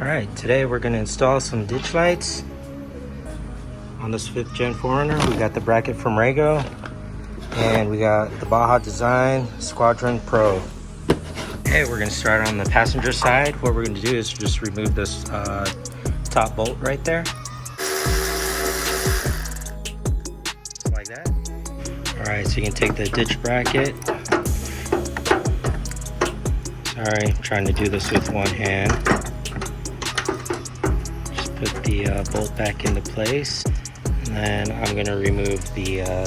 Alright, today we're going to install some ditch lights on this 5th gen 4Runner. We got the bracket from Rago, and we got the Baja design Squadron Pro. Okay, we're going to start on the passenger side. What we're going to do is just remove this top bolt right there. Just like that. Alright, so you can take the ditch bracket. Sorry, I'm trying to do this with one hand. Put the bolt back into place, and then I'm going to remove the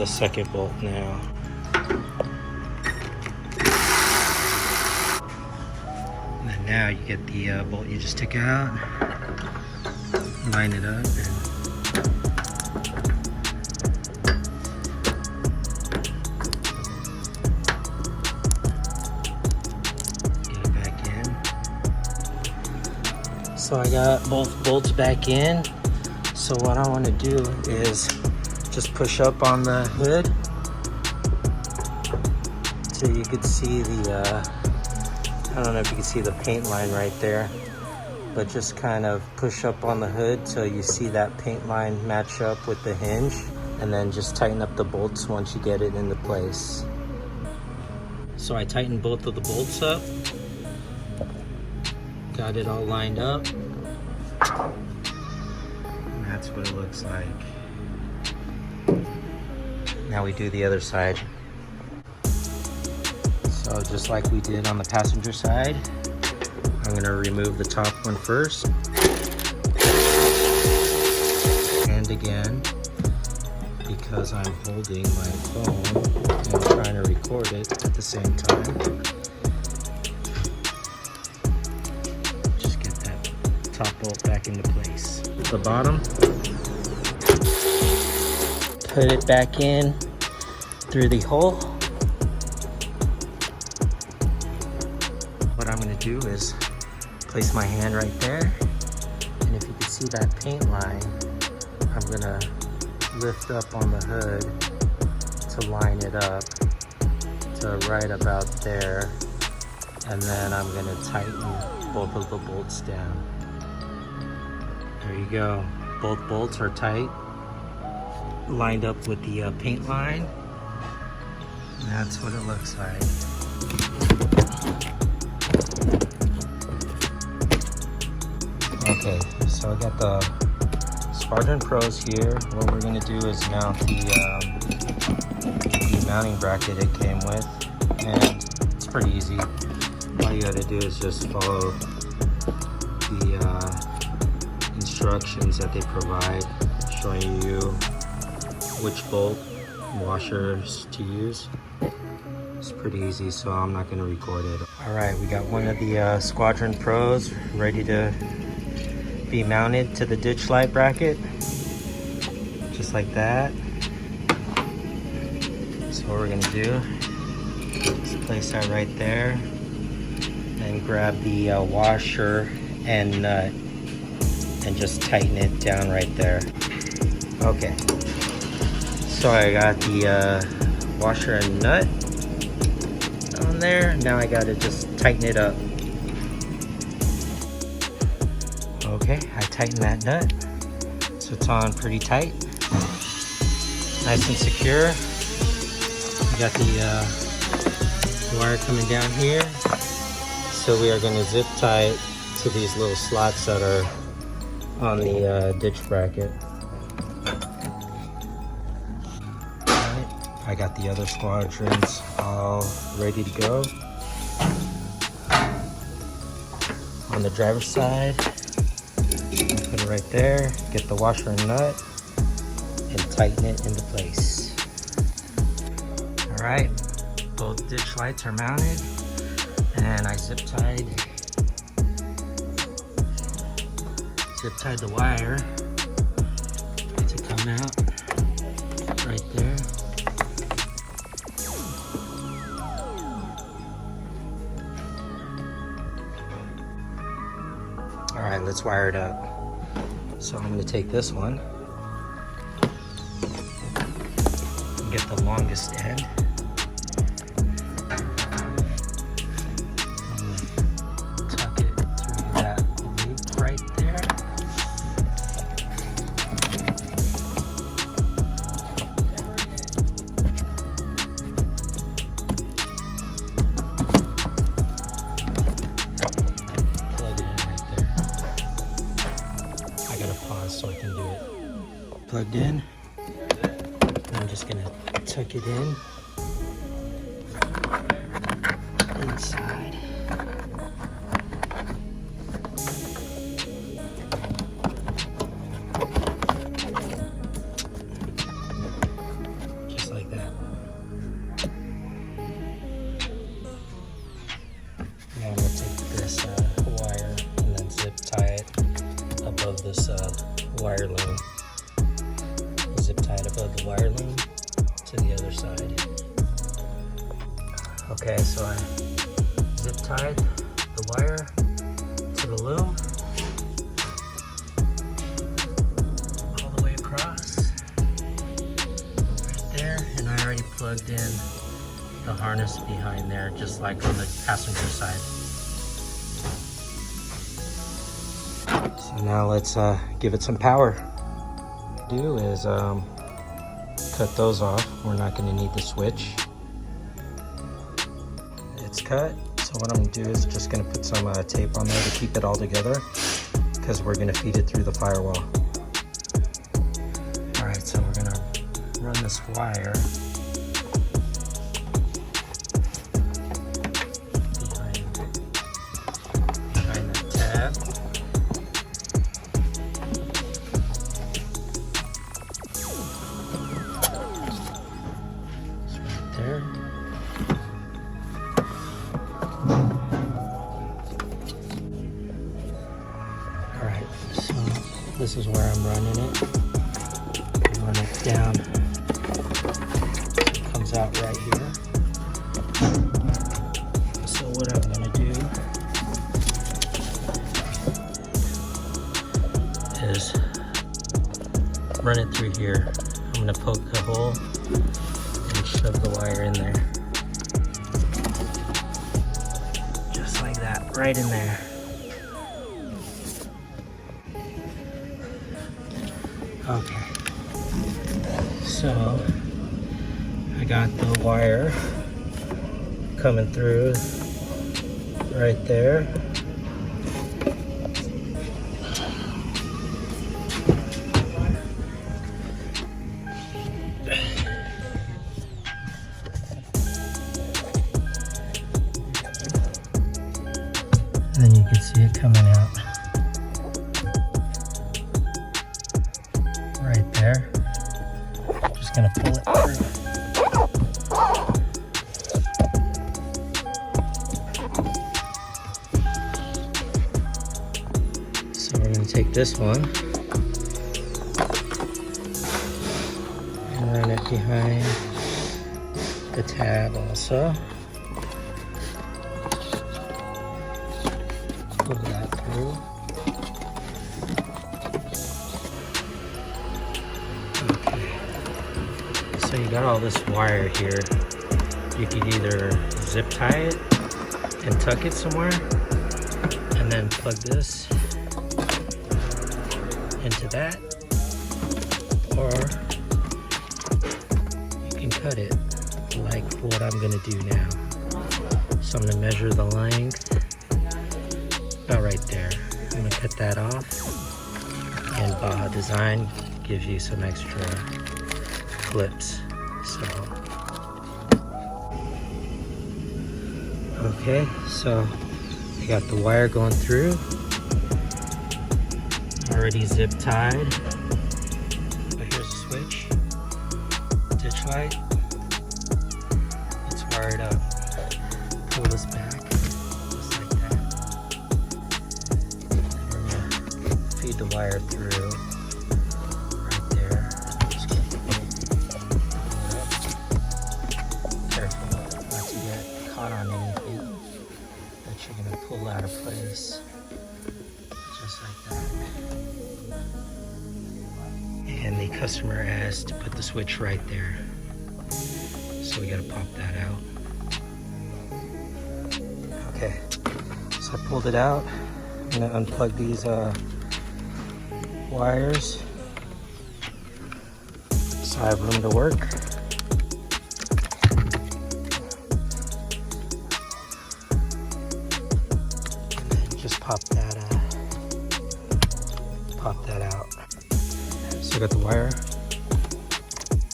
second bolt now. And then now you get the bolt you just took out, line it up, and so I got both bolts back in. So what I want to do is just push up on the hood so you could see the, I don't know if you can see the paint line right there, but just kind of push up on the hood so you see that paint line match up with the hinge, and then just tighten up the bolts once you get it into place. So I tightened both of the bolts up. Got it all lined up. And that's what it looks like. Now we do the other side. So just like we did on the passenger side, I'm going to remove the top one first. And again, because I'm holding my phone and trying to record it at the same time. Top bolt back into place. The bottom, put it back in through the hole. What I'm going to do is place my hand right there, and if you can see that paint line, I'm going to lift up on the hood to line it up to right about there, and then I'm going to tighten both of the bolts down. There you go. Both bolts are tight, lined up with the paint line. And that's what it looks like. Okay, so I got the Squadron Pros here. What we're going to do is mount the mounting bracket it came with, and it's pretty easy. All you got to do is just follow the instructions that they provide, showing you which bolt washers to use. It's pretty easy, so I'm not going to record it. Alright, we got one of the Squadron Pros ready to be mounted to the ditch light bracket, just like that. So what we're going to do is place that right there and grab the washer and nut and just tighten it down right there. Okay, so I got the washer and nut on there. Now I gotta just tighten it up. Okay, I tightened that nut, so it's on pretty tight, nice and secure. We got the wire coming down here, so we are going to zip tie it to these little slots that are on the ditch bracket. Alright, I got the other squadrons all ready to go. On the driver's side, put it right there, get the washer and nut, and tighten it into place. Alright, both ditch lights are mounted, and I zip tied the wire to come out right there. All right, let's wire it up. So I'm going to take this one and get the longest end. plugged in. I'm just gonna tuck it in inside. Just like that. Now I'm gonna take this wire and then zip tie it above this wire loom. Zip tie it above the wire loom to the other side. Okay, so I zip tied the wire to the loom all the way across right there, and I already plugged in the harness behind there, just like on the passenger side. So now let's give it some power. What we'll do is cut those off. We're not going to need the switch. It's cut. So what I'm going to do is just going to put some tape on there to keep it all together, because we're going to feed it through the firewall. Alright, so we're going to run this wire behind the tab. It's right there. Alright, so this is where I'm running it. Run it down. It comes out right here. So what I'm going to do is run it through here. I'm going to poke a hole and shove the wire in there. Just like that, right in there. Okay, so I got the wire coming through right there. And then you can see it coming out right there. Just gonna pull it through. So we're gonna take this one and run it behind the tab also. Pull that through. So you got all this wire here. You could either zip tie it and tuck it somewhere and then plug this into that, or you can cut it like what I'm gonna do now. So I'm gonna measure the length about right there. I'm gonna cut that off, and Baja Design gives you some extra clips. So okay, so I got the wire going through, already zip tied. But here's the switch, ditch light, it's wired up. Pull this back just like that. We're gonna feed the wire through. On anything that you're going to pull out of place, just like that. And the customer asked to put the switch right there, so we got to pop that out. Okay, so I pulled it out. I'm going to unplug these wires so I have room to work. Just pop that out. So I got the wire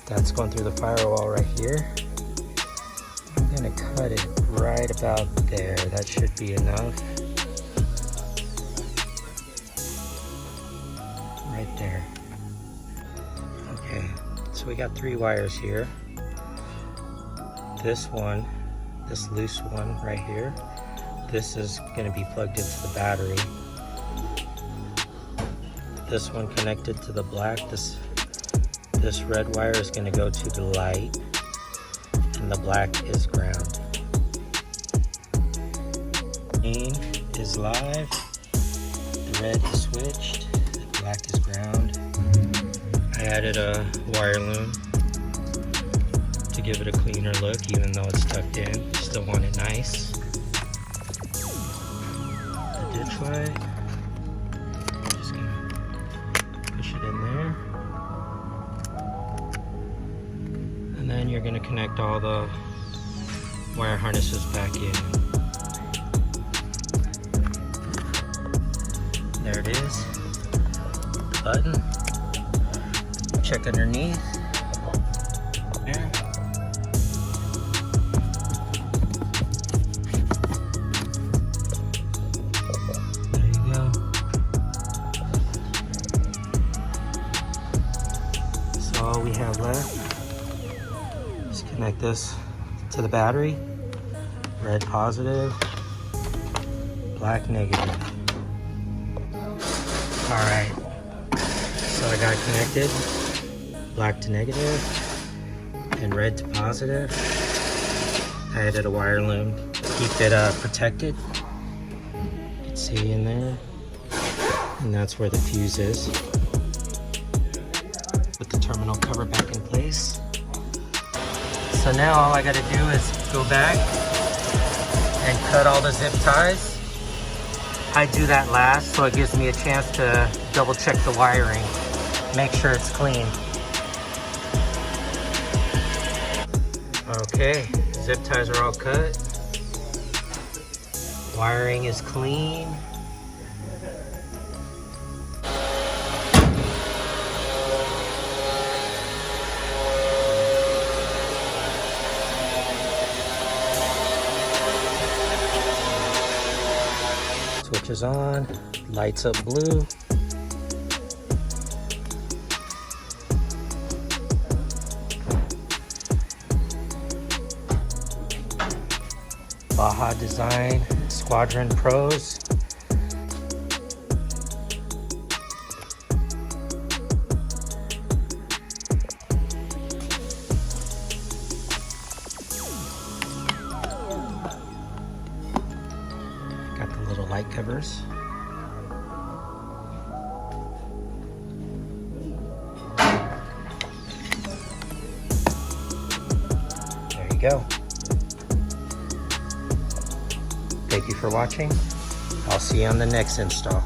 That's going through the firewall right here. I'm gonna cut it right about there. That should be enough. Right there. Okay, so we got 3 wires here. This one, this loose one right here, this is gonna be plugged into the battery. This one connected to the black. This red wire is going to go to the light, and the black is ground. Green is live, the red is switched, the black is ground. I added a wire loom to give it a cleaner look, even though it's tucked in. Still want it nice. The ditch light. In there, and then you're going to connect all the wire harnesses back in. There it is, the button. Check underneath there. There you go. All we have left is connect this to the battery. Red positive, black negative. All right, so I got it connected, black to negative and red to positive. I added a wire loom to keep it protected. You can see in there, and that's where the fuse is. Put the terminal cover back in place. So now all I gotta do is go back and cut all the zip ties. I do that last so it gives me a chance to double check the wiring, make sure it's clean. Okay, zip ties are all cut. Wiring is clean. Switch is on, lights up blue. Baja design, Squadron Pros. Got the little light covers. There you go. Thank you for watching. I'll see you on the next install.